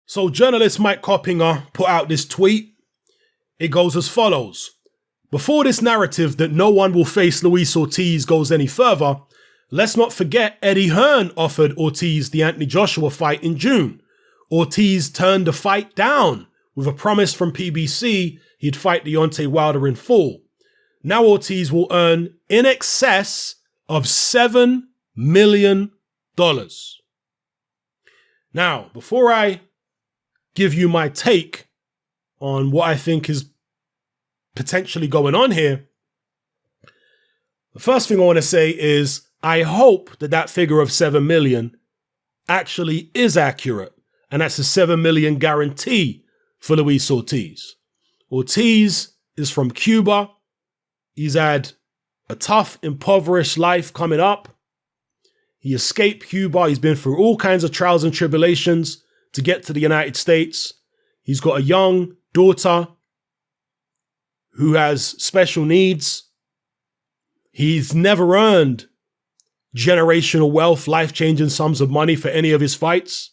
So journalist Mike Coppinger put out this tweet. It goes as follows. Before this narrative that no one will face Luis Ortiz goes any further, let's not forget Eddie Hearn offered Ortiz the Anthony Joshua fight in June. Ortiz turned the fight down with a promise from PBC he'd fight Deontay Wilder in full. Now Ortiz will earn in excess of $7 million. Now, before I give you my take on what I think is potentially going on here, the first thing I want to say is I hope that that figure of 7 million actually is accurate, and that's a 7 million guarantee for Luis Ortiz. Ortiz is from Cuba. He's had a tough, impoverished life coming up. He escaped Cuba. He's been through all kinds of trials and tribulations to get to the United States. He's got a young daughter who has special needs. He's never earned generational wealth, life-changing sums of money for any of his fights.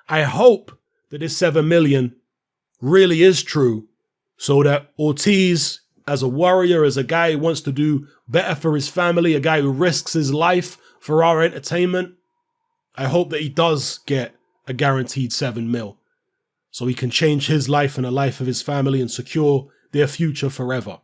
I hope that this 7 million really is true so that Ortiz, as a warrior, as a guy who wants to do better for his family, a guy who risks his life for our entertainment, I hope that he does get a guaranteed 7 mil so he can change his life and the life of his family and secure their future forever.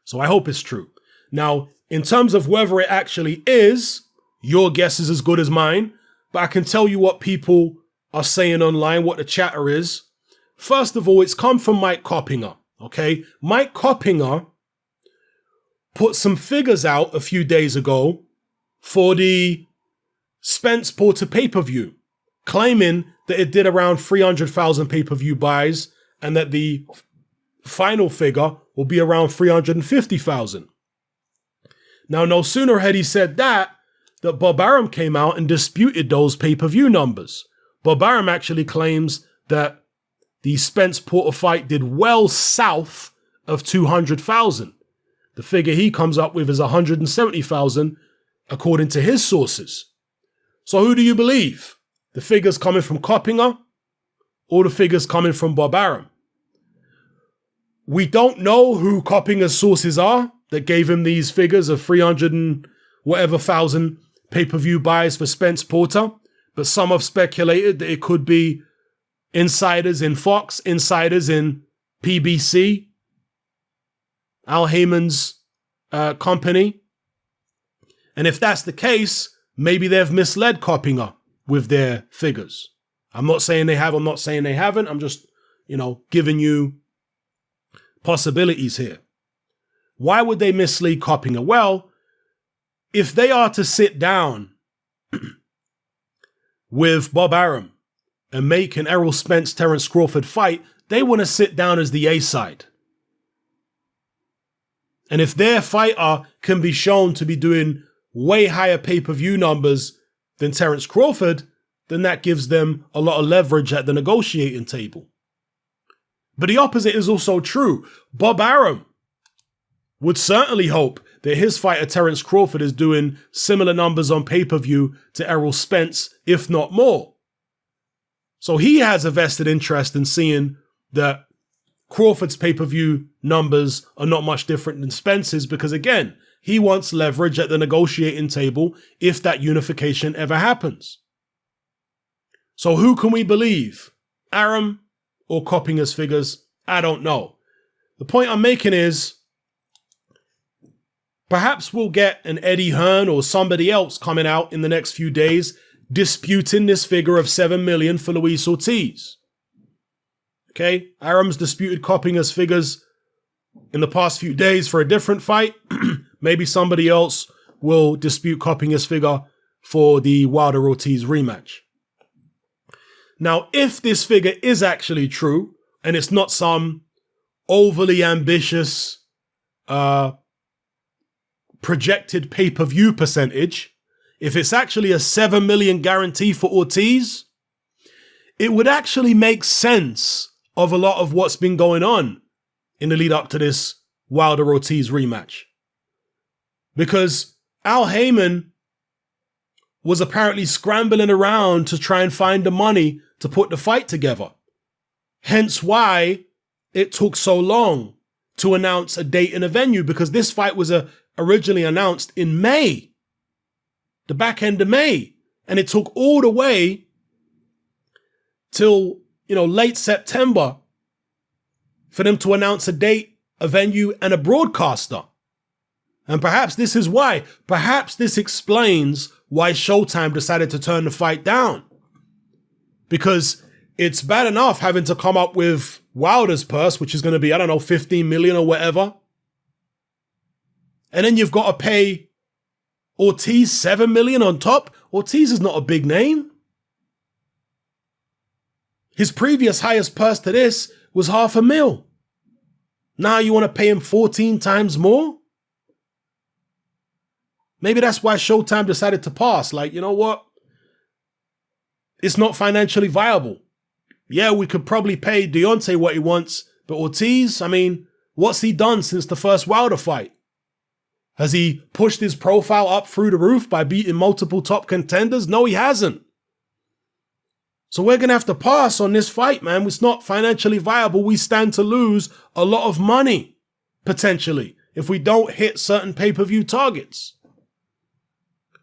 So I hope it's true. Now, in terms of whether it actually is, your guess is as good as mine, but I can tell you what people are saying online, what the chatter is. First of all, it's come from Mike Coppinger, okay? Mike Coppinger put some figures out a few days ago for the Spence Porter pay-per-view, claiming that it did around 300,000 pay-per-view buys and that the final figure will be around 350,000. Now, no sooner had he said that Bob Arum came out and disputed those pay-per-view numbers. Bob Arum actually claims that the Spence Porter fight did well south of 200,000. The figure he comes up with is 170,000, according to his sources. So who do you believe? The figures coming from Coppinger or the figures coming from Bob Arum? We don't know who Coppinger's sources are that gave him these figures of 300 and whatever thousand pay-per-view buys for Spence Porter, but some have speculated that it could be insiders in Fox, insiders in PBC, Al Heyman's company. And if that's the case, maybe they've misled Coppinger with their figures. I'm not saying they have, I'm not saying they haven't. I'm just, giving you possibilities here. Why would they mislead Coppinger? Well, if they are to sit down with Bob Arum and make an Errol Spence-Terence Crawford fight, they want to sit down as the A-side. And if their fighter can be shown to be doing way higher pay-per-view numbers than Terence Crawford, then that gives them a lot of leverage at the negotiating table. But the opposite is also true. Bob Arum would certainly hope that his fighter Terence Crawford is doing similar numbers on pay-per-view to Errol Spence, if not more. So he has a vested interest in seeing that Crawford's pay-per-view numbers are not much different than Spence's because, again, he wants leverage at the negotiating table if that unification ever happens. So who can we believe? Arum or Coppinger's figures? I don't know. The point I'm making is perhaps we'll get an Eddie Hearn or somebody else coming out in the next few days disputing this figure of 7 million for Luis Ortiz. Okay, Arum's disputed Coppinger's figures in the past few days for a different fight. Maybe somebody else will dispute Coppinger's figure for the Wilder-Ortiz rematch. Now, if this figure is actually true, and it's not some overly ambitious projected pay-per-view percentage, if it's actually a 7 million guarantee for Ortiz, it would actually make sense of a lot of what's been going on in the lead up to this Wilder-Ortiz rematch. Because Al Heyman was apparently scrambling around to try and find the money to put the fight together. Hence why it took so long to announce a date and a venue, because this fight was originally announced in May, the back end of May. And it took all the way till, late September for them to announce a date, a venue, and a broadcaster. And perhaps this is why. Perhaps this explains why Showtime decided to turn the fight down. Because it's bad enough having to come up with Wilder's purse, which is going to be, 15 million or whatever. And then you've got to pay Ortiz 7 million on top. Ortiz is not a big name. His previous highest purse to this was $500,000. Now you want to pay him 14 times more? Maybe that's why Showtime decided to pass. Like, you know what? It's not financially viable. Yeah, we could probably pay Deontay what he wants, but Ortiz, what's he done since the first Wilder fight? Has he pushed his profile up through the roof by beating multiple top contenders? No, he hasn't. So we're going to have to pass on this fight, man. It's not financially viable. We stand to lose a lot of money, potentially, if we don't hit certain pay-per-view targets.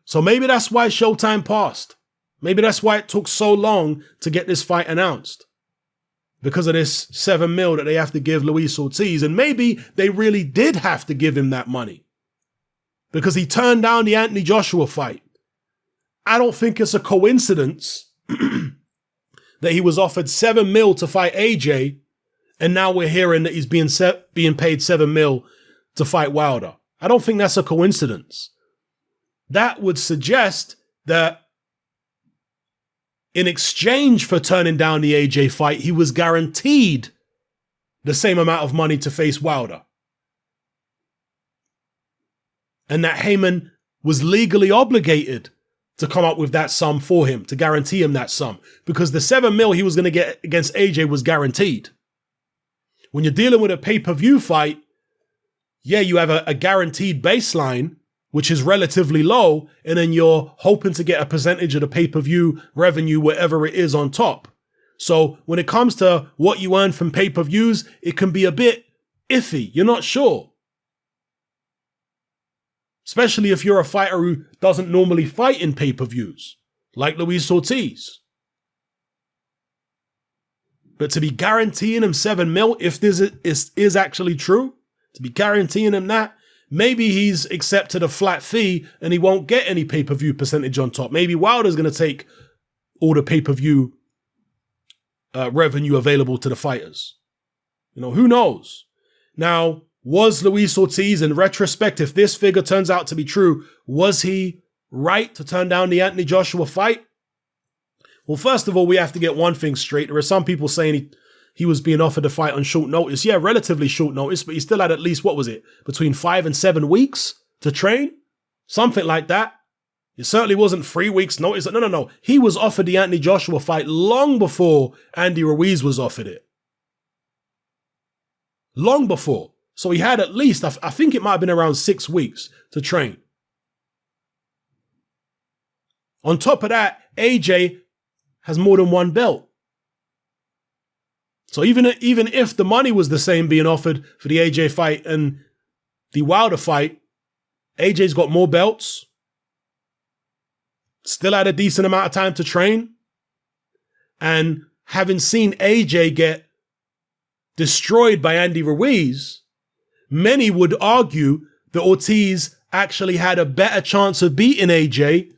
So maybe that's why Showtime passed. Maybe that's why it took so long to get this fight announced. Because of this $7 million that they have to give Luis Ortiz. And maybe they really did have to give him that money, because he turned down the Anthony Joshua fight. I don't think it's a coincidence that he was offered $7 million to fight AJ, and now we're hearing that he's being paid $7 million to fight Wilder. I don't think that's a coincidence. That would suggest that in exchange for turning down the AJ fight, he was guaranteed the same amount of money to face Wilder. And that Heyman was legally obligated to come up with that sum for him, to guarantee him that sum, because the $7 million he was going to get against AJ was guaranteed. When you're dealing with a pay-per-view fight, yeah, you have a guaranteed baseline, which is relatively low, and then you're hoping to get a percentage of the pay-per-view revenue, whatever it is, on top. So when it comes to what you earn from pay-per-views, it can be a bit iffy. You're not sure. Especially if you're a fighter who doesn't normally fight in pay-per-views, like Luis Ortiz. But to be guaranteeing him $7 million, if this is actually true, to be guaranteeing him that, maybe he's accepted a flat fee and he won't get any pay-per-view percentage on top. Maybe Wilder's going to take all the pay-per-view revenue available to the fighters. Who knows? Now, was Luis Ortiz, in retrospect, if this figure turns out to be true, was he right to turn down the Anthony Joshua fight? Well, first of all, we have to get one thing straight. There are some people saying he was being offered a fight on short notice. Yeah, relatively short notice, but he still had at least, between 5 and 7 weeks to train? Something like that. It certainly wasn't 3 weeks notice. No. He was offered the Anthony Joshua fight long before Andy Ruiz was offered it. Long before. So he had at least, I think it might have been around 6 weeks to train. On top of that, AJ has more than one belt. So even if the money was the same being offered for the AJ fight and the Wilder fight, AJ's got more belts, still had a decent amount of time to train. And having seen AJ get destroyed by Andy Ruiz, many would argue that Ortiz actually had a better chance of beating AJ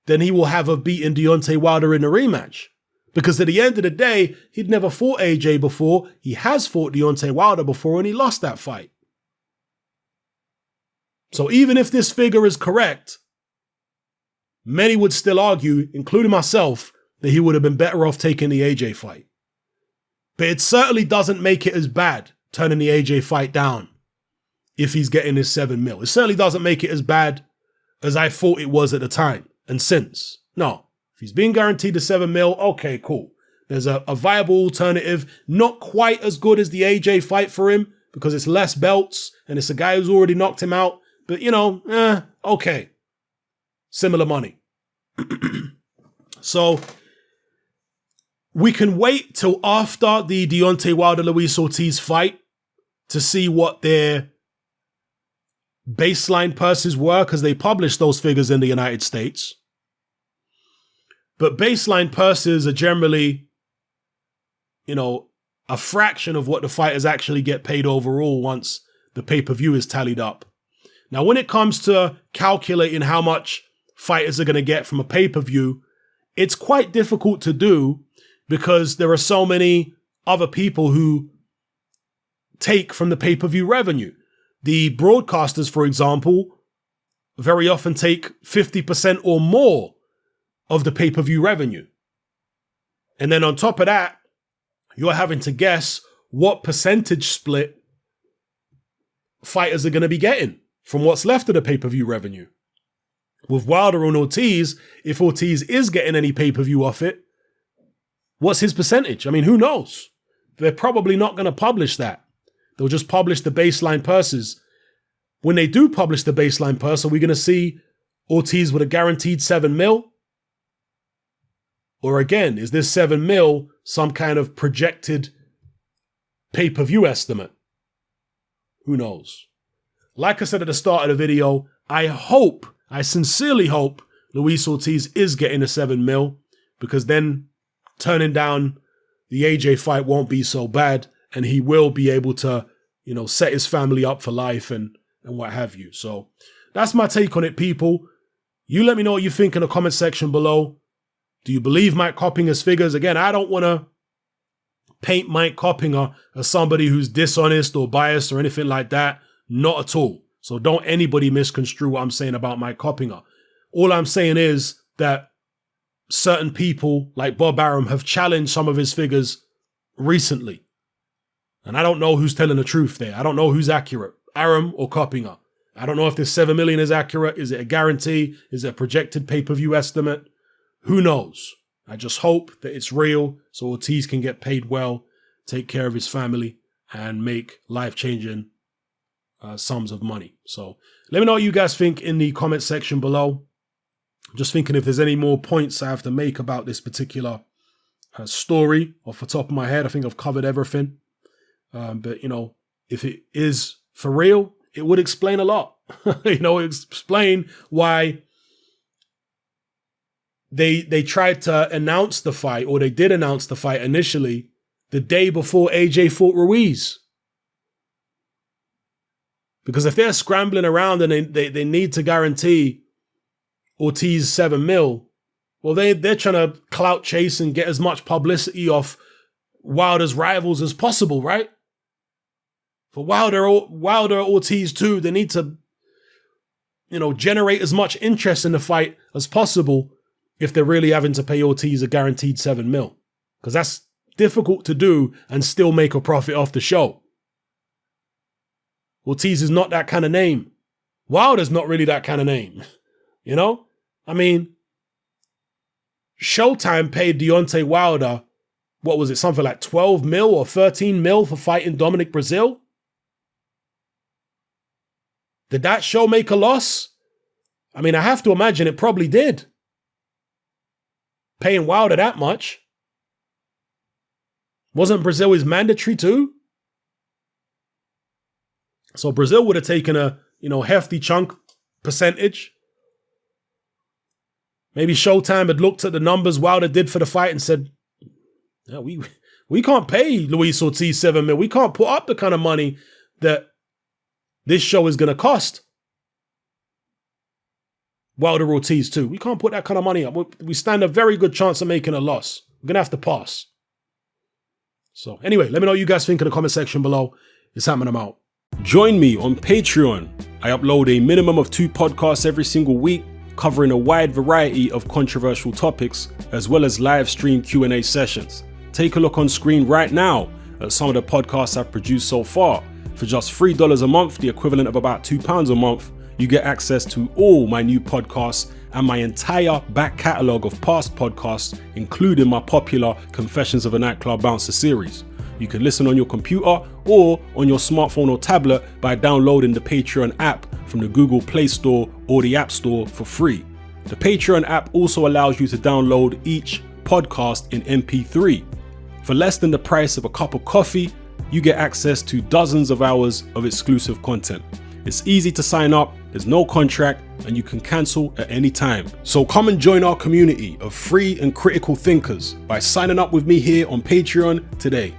than he will have of beating Deontay Wilder in a rematch. Because at the end of the day, he'd never fought AJ before. He has fought Deontay Wilder before and he lost that fight. So even if this figure is correct, many would still argue, including myself, that he would have been better off taking the AJ fight. But it certainly doesn't make it as bad turning the AJ fight down if he's getting his $7 million. It certainly doesn't make it as bad as I thought it was at the time and since. No, if he's being guaranteed the $7 million, okay, cool. There's a viable alternative, not quite as good as the AJ fight for him because it's less belts and it's a guy who's already knocked him out. But, okay. Similar money. So we can wait till after the Deontay Wilder-Luis Ortiz fight to see what their baseline purses were, because they published those figures in the United States. But baseline purses are generally, a fraction of what the fighters actually get paid overall once the pay-per-view is tallied up. Now, when it comes to calculating how much fighters are going to get from a pay-per-view, it's quite difficult to do because there are so many other people who take from the pay-per-view revenue. The broadcasters, for example, very often take 50% or more of the pay-per-view revenue. And then on top of that, you're having to guess what percentage split fighters are going to be getting from what's left of the pay-per-view revenue. With Wilder and Ortiz, if Ortiz is getting any pay-per-view off it, what's his percentage? I mean, who knows? They're probably not going to publish that. They'll just publish the baseline purses. When they do publish the baseline purse, are we going to see Ortiz with a guaranteed $7 million? Or again, is this $7 million some kind of projected pay-per-view estimate? Who knows? Like I said at the start of the video, I sincerely hope Luis Ortiz is getting a $7 million, because then turning down the AJ fight won't be so bad, and he will be able to, set his family up for life and what have you. So that's my take on it, people. You let me know what you think in the comment section below. Do you believe Mike Coppinger's figures? Again, I don't want to paint Mike Coppinger as somebody who's dishonest or biased or anything like that. Not at all. So don't anybody misconstrue what I'm saying about Mike Coppinger. All I'm saying is that certain people like Bob Arum have challenged some of his figures recently. And I don't know who's telling the truth there. I don't know who's accurate, Arum or Coppinger. I don't know if this $7 million is accurate. Is it a guarantee? Is it a projected pay-per-view estimate? Who knows? I just hope that it's real so Ortiz can get paid well, take care of his family, and make life-changing sums of money. So let me know what you guys think in the comment section below. I'm just thinking if there's any more points I have to make about this particular story off the top of my head. I think I've covered everything. But, if it is for real, it would explain a lot. Explain why they tried to announce the fight, or they did announce the fight initially the day before AJ fought Ruiz. Because if they're scrambling around and they need to guarantee Ortiz $7 million, well, they're trying to clout chase and get as much publicity off Wilder's rivals as possible, right? For Wilder Ortiz too, they need to, generate as much interest in the fight as possible if they're really having to pay Ortiz a guaranteed $7 million. Because that's difficult to do and still make a profit off the show. Ortiz is not that kind of name. Wilder's not really that kind of name. I mean, Showtime paid Deontay Wilder, what was it, something like $12 million or $13 million for fighting Dominic Breazeale? Did that show make a loss? I mean, I have to imagine it probably did. Paying Wilder that much. Wasn't Breazeale his mandatory too? So Breazeale would have taken a, hefty chunk percentage. Maybe Showtime had looked at the numbers Wilder did for the fight and said, yeah, we can't pay Luis Ortiz $7 million. We can't put up the kind of money that this show is going to cost. Wilder Ortiz too. We can't put that kind of money up. We stand a very good chance of making a loss. We're going to have to pass. So anyway, let me know what you guys think in the comment section below. It's happening. I'm out. Join me on Patreon. I upload a minimum of 2 podcasts every single week, covering a wide variety of controversial topics, as well as live stream Q&A sessions. Take a look on screen right now at some of the podcasts I've produced so far. For just $3 a month, the equivalent of about £2 a month, you get access to all my new podcasts and my entire back catalogue of past podcasts, including my popular Confessions of a Nightclub Bouncer series. You can listen on your computer or on your smartphone or tablet by downloading the Patreon app from the Google Play Store or the App Store for free. The Patreon app also allows you to download each podcast in MP3. For less than the price of a cup of coffee, you get access to dozens of hours of exclusive content. It's easy to sign up, there's no contract, and you can cancel at any time. So come and join our community of free and critical thinkers by signing up with me here on Patreon today.